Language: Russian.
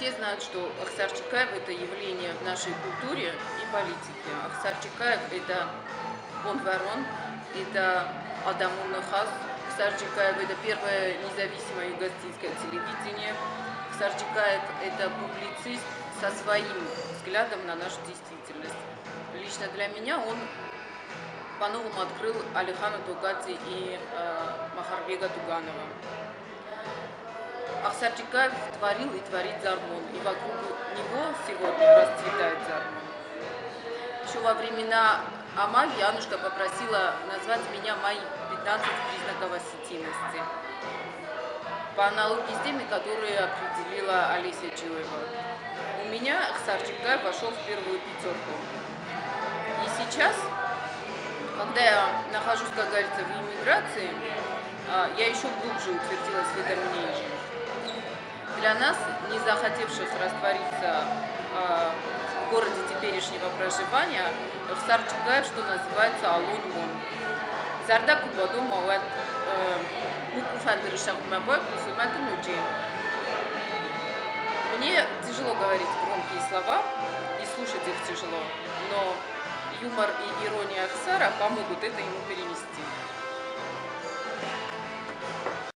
все знают, что Ахсар Чекаев — это явление в нашей культуре и политике. Ахсар Чекаев — это Бонварон, это Адамун Нахас. Ахсар Чекаев — это первое независимое юго-осетинское телевидение. Ахсар Чекаев — это публицист со своим взглядом на нашу действительность. Лично для меня он по-новому открыл Алихана Тугадзе и Махарбега Туганова. Ахсар Чекаев творил и творит Зармон, и вокруг него сегодня расцветает Зармон. Еще во времена Амаль Янушка попросила назвать меня мои 15 признаков осетинности, по аналогии с теми, которые определила Олеся Чуева. У меня Ахсар Чекаев вошел в первую пятерку. И сейчас, когда я нахожусь, как говорится, в эмиграции, я еще глубже утвердилась в этом мнении. Для нас, не захотевших раствориться в городе теперешнего проживания, Ахсар Чекаев, что называется, алон мон. Зарда кубаду мауат мукуфандыр шахмабай кусумату нуджи. Мне тяжело говорить громкие слова, и слушать их тяжело, но юмор и ирония Ахсара помогут это ему перенести.